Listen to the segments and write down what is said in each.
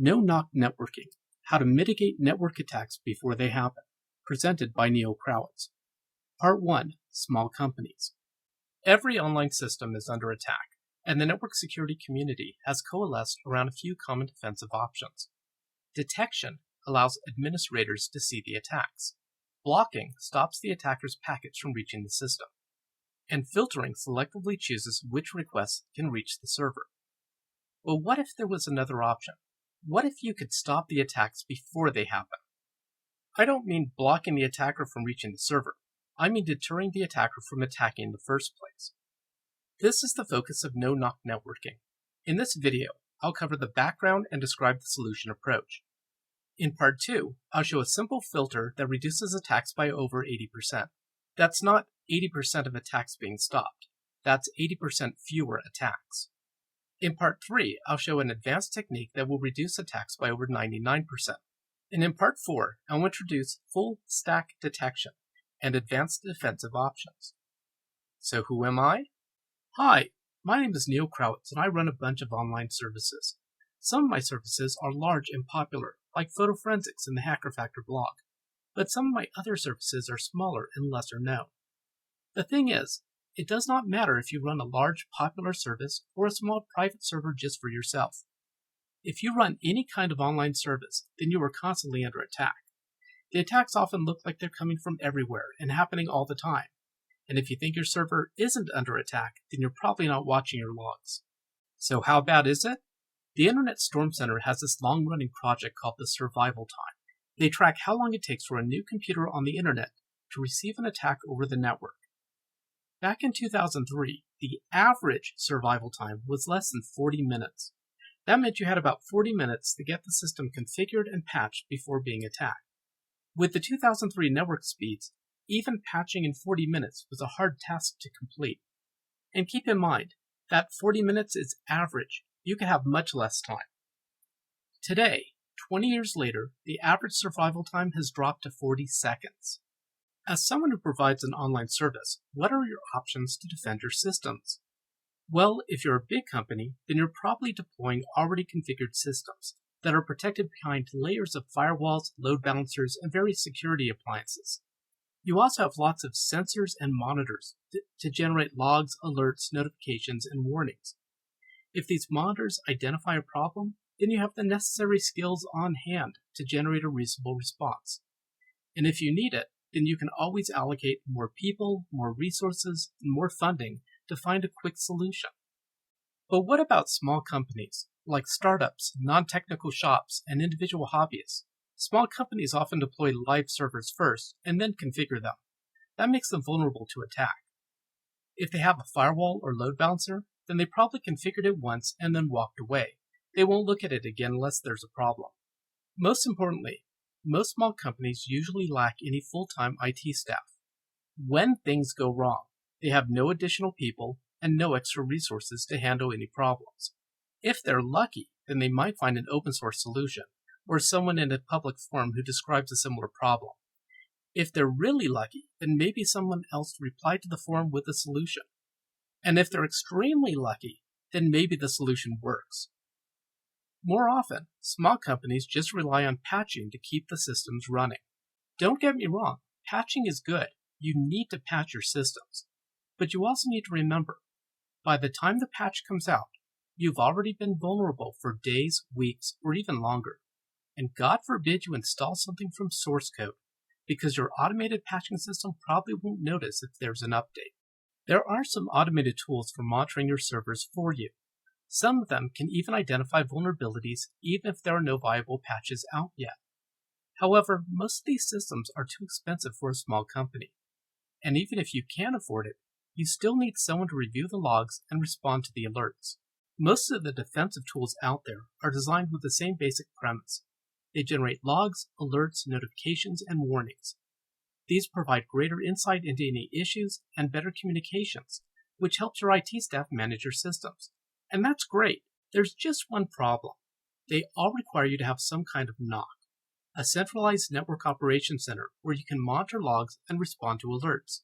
No-NOC networking, how to mitigate network attacks before they happen, presented by Neil Krawitz. Part 1, Small Companies. Every online system is under attack, and the network security community has coalesced around a few common defensive options. Detection allows administrators to see the attacks. Blocking stops the attacker's packets from reaching the system. And filtering selectively chooses which requests can reach the server. Well, what if there was another option? What if you could stop the attacks before they happen? I don't mean blocking the attacker from reaching the server. I mean deterring the attacker from attacking in the first place. This is the focus of No-NOC networking. In this video, I'll cover the background and describe the solution approach. In Part 2, I'll show a simple filter that reduces attacks by over 80%. That's not 80% of attacks being stopped. That's 80% fewer attacks. In Part 3, I'll show an advanced technique that will reduce attacks by over 99%. And in Part 4, I'll introduce full stack detection and advanced defensive options. So who am I? Hi, my name is Neil Krawitz, and I run a bunch of online services. Some of my services are large and popular, like photo forensics and the Hacker Factor blog, but some of my other services are smaller and lesser known. The thing is, it does not matter if you run a large popular service or a small private server just for yourself. If you run any kind of online service, then you are constantly under attack. The attacks often look like they're coming from everywhere and happening all the time. And if you think your server isn't under attack, then you're probably not watching your logs. So how bad is it? The Internet Storm Center has this long-running project called the survival time. They track how long it takes for a new computer on the Internet to receive an attack over the network. Back in 2003, the average survival time was less than 40 minutes. That meant you had about 40 minutes to get the system configured and patched before being attacked. With the 2003 network speeds, even patching in 40 minutes was a hard task to complete. And keep in mind, that 40 minutes is average. You can have much less time. Today, 20 years later, the average survival time has dropped to 40 seconds. As someone who provides an online service, what are your options to defend your systems? Well, if you're a big company, then you're probably deploying already configured systems that are protected behind layers of firewalls, load balancers, and various security appliances. You also have lots of sensors and monitors to generate logs, alerts, notifications, and warnings. If these monitors identify a problem, then you have the necessary skills on hand to generate a reasonable response. And if you need it, then you can always allocate more people, more resources, and more funding to find a quick solution. But what about small companies, like startups, non-technical shops, and individual hobbyists? Small companies often deploy live servers first and then configure them. That makes them vulnerable to attack. If they have a firewall or load balancer, then they probably configured it once and then walked away. They won't look at it again unless there's a problem. Most importantly, most small companies usually lack any full-time IT staff. When things go wrong, they have no additional people and no extra resources to handle any problems. If they're lucky, then they might find an open-source solution, or someone in a public forum who describes a similar problem. If they're really lucky, then maybe someone else replied to the forum with a solution. And if they're extremely lucky, then maybe the solution works. More often, small companies just rely on patching to keep the systems running. Don't get me wrong, patching is good. You need to patch your systems. But you also need to remember, by the time the patch comes out, you've already been vulnerable for days, weeks, or even longer. And God forbid you install something from source code, because your automated patching system probably won't notice if there's an update. There are some automated tools for monitoring your servers for you. Some of them can even identify vulnerabilities even if there are no viable patches out yet. However, most of these systems are too expensive for a small company. And even if you can afford it, you still need someone to review the logs and respond to the alerts. Most of the defensive tools out there are designed with the same basic premise. They generate logs, alerts, notifications, and warnings. These provide greater insight into any issues and better communications, which helps your IT staff manage your systems. And that's great. There's just one problem. They all require you to have some kind of NOC, a centralized network operations center where you can monitor logs and respond to alerts.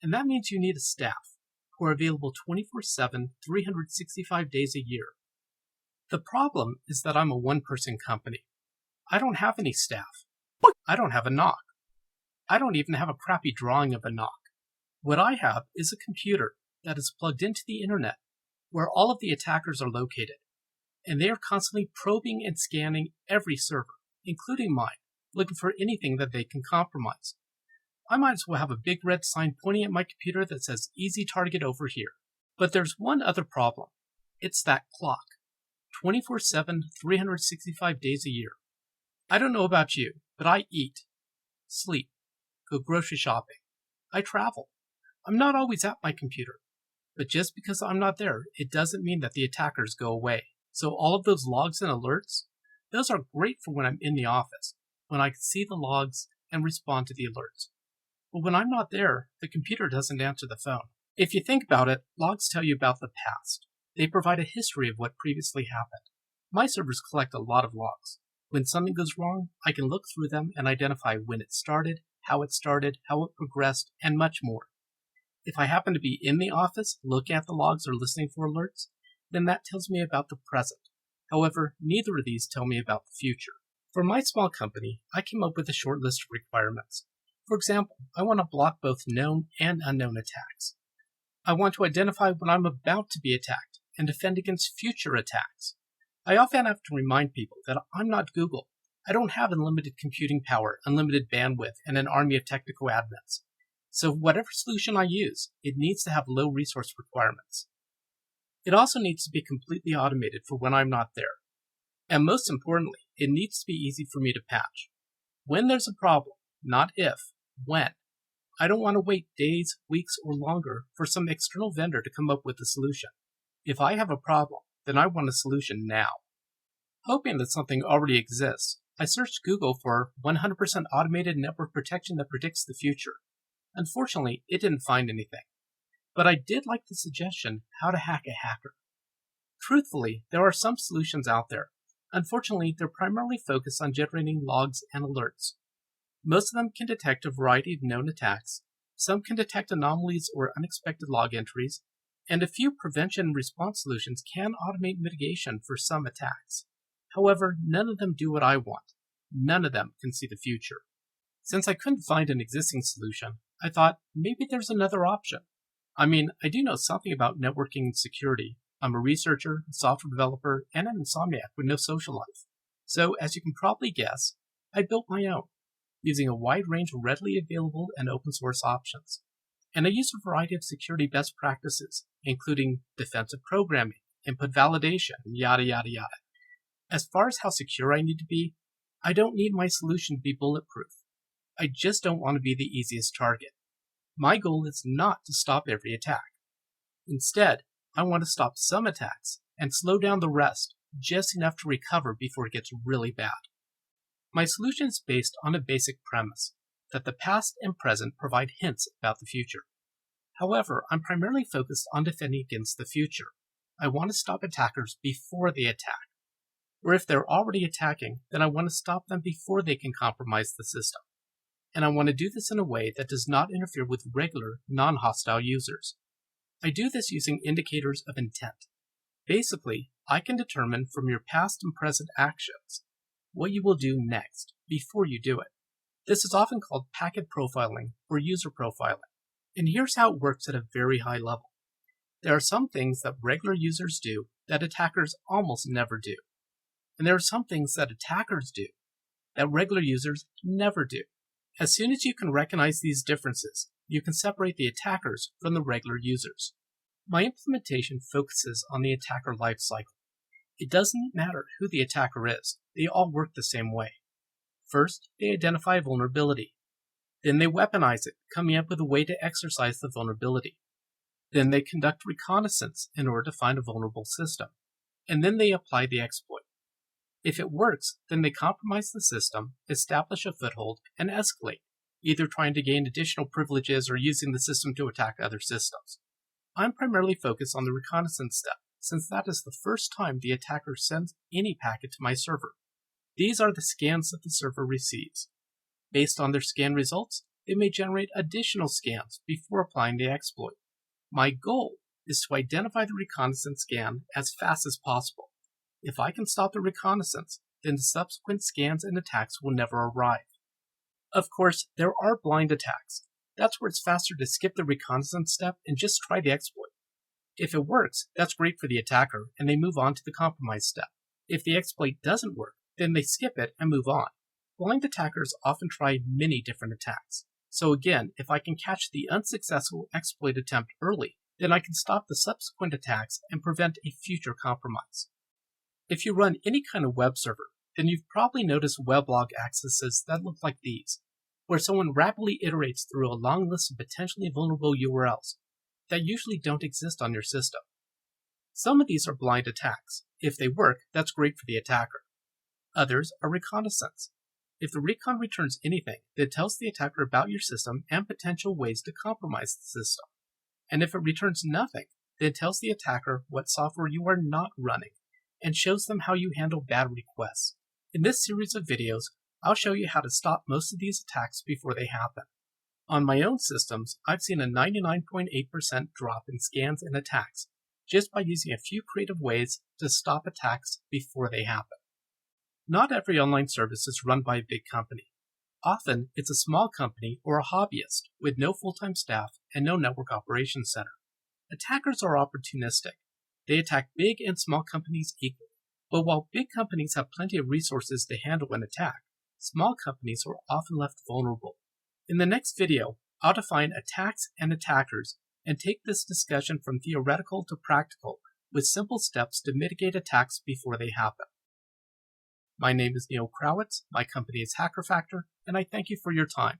And that means you need a staff who are available 24/7, 365 days a year. The problem is that I'm a one-person company. I don't have any staff. I don't have a NOC. I don't even have a crappy drawing of a NOC. What I have is a computer that is plugged into the internet, where all of the attackers are located, and they are constantly probing and scanning every server, including mine, looking for anything that they can compromise. I might as well have a big red sign pointing at my computer that says easy target over here. But there's one other problem. It's that clock. 24/7, 365 days a year. I don't know about you, but I eat, sleep, go grocery shopping. I travel. I'm not always at my computer. But just because I'm not there, it doesn't mean that the attackers go away. So all of those logs and alerts, those are great for when I'm in the office, when I can see the logs and respond to the alerts. But when I'm not there, the computer doesn't answer the phone. If you think about it, logs tell you about the past. They provide a history of what previously happened. My servers collect a lot of logs. When something goes wrong, I can look through them and identify when it started, how it progressed, and much more. If I happen to be in the office, looking at the logs or listening for alerts, then that tells me about the present. However, neither of these tell me about the future. For my small company, I came up with a short list of requirements. For example, I want to block both known and unknown attacks. I want to identify when I'm about to be attacked and defend against future attacks. I often have to remind people that I'm not Google. I don't have unlimited computing power, unlimited bandwidth, and an army of technical admins. So whatever solution I use, it needs to have low resource requirements. It also needs to be completely automated for when I'm not there. And most importantly, it needs to be easy for me to patch. When there's a problem, not if, when. I don't want to wait days, weeks, or longer for some external vendor to come up with a solution. If I have a problem, then I want a solution now. Hoping that something already exists, I searched Google for 100% automated network protection that predicts the future. Unfortunately, it didn't find anything. But I did like the suggestion how to hack a hacker. Truthfully, there are some solutions out there. Unfortunately, they're primarily focused on generating logs and alerts. Most of them can detect a variety of known attacks, some can detect anomalies or unexpected log entries, and a few prevention and response solutions can automate mitigation for some attacks. However, none of them do what I want. None of them can see the future. Since I couldn't find an existing solution, I thought maybe there's another option. I mean, I do know something about networking and security. I'm a researcher, a software developer, and an insomniac with no social life. So, as you can probably guess, I built my own, using a wide range of readily available and open source options. And I used a variety of security best practices, including defensive programming, input validation, yada yada yada. As far as how secure I need to be, I don't need my solution to be bulletproof. I just don't want to be the easiest target. My goal is not to stop every attack. Instead, I want to stop some attacks and slow down the rest just enough to recover before it gets really bad. My solution is based on a basic premise that the past and present provide hints about the future. However, I'm primarily focused on defending against the future. I want to stop attackers before they attack. Or if they're already attacking, then I want to stop them before they can compromise the system. And I want to do this in a way that does not interfere with regular, non-hostile users. I do this using indicators of intent. Basically, I can determine from your past and present actions what you will do next before you do it. This is often called packet profiling or user profiling. And here's how it works at a very high level. There are some things that regular users do that attackers almost never do. And there are some things that attackers do that regular users never do. As soon as you can recognize these differences, you can separate the attackers from the regular users. My implementation focuses on the attacker lifecycle. It doesn't matter who the attacker is, they all work the same way. First, they identify a vulnerability. Then they weaponize it, coming up with a way to exercise the vulnerability. Then they conduct reconnaissance in order to find a vulnerable system. And then they apply the exploit. If it works, then they compromise the system, establish a foothold, and escalate, either trying to gain additional privileges or using the system to attack other systems. I'm primarily focused on the reconnaissance step, since that is the first time the attacker sends any packet to my server. These are the scans that the server receives. Based on their scan results, they may generate additional scans before applying the exploit. My goal is to identify the reconnaissance scan as fast as possible, If I can stop the reconnaissance, then the subsequent scans and attacks will never arrive. Of course, there are blind attacks. That's where it's faster to skip the reconnaissance step and just try the exploit. If it works, that's great for the attacker, and they move on to the compromise step. If the exploit doesn't work, then they skip it and move on. Blind attackers often try many different attacks. So again, if I can catch the unsuccessful exploit attempt early, then I can stop the subsequent attacks and prevent a future compromise. If you run any kind of web server, then you've probably noticed weblog accesses that look like these, where someone rapidly iterates through a long list of potentially vulnerable URLs that usually don't exist on your system. Some of these are blind attacks. If they work, that's great for the attacker. Others are reconnaissance. If the recon returns anything, it tells the attacker about your system and potential ways to compromise the system. And if it returns nothing, then it tells the attacker what software you are not running and shows them how you handle bad requests. In this series of videos, I'll show you how to stop most of these attacks before they happen. On my own systems, I've seen a 99.8% drop in scans and attacks just by using a few creative ways to stop attacks before they happen. Not every online service is run by a big company. Often, it's a small company or a hobbyist with no full-time staff and no network operations center. Attackers are opportunistic. They attack big and small companies equally. But while big companies have plenty of resources to handle an attack, small companies are often left vulnerable. In the next video, I'll define attacks and attackers and take this discussion from theoretical to practical with simple steps to mitigate attacks before they happen. My name is Neil Krawitz, my company is HackerFactor, and I thank you for your time.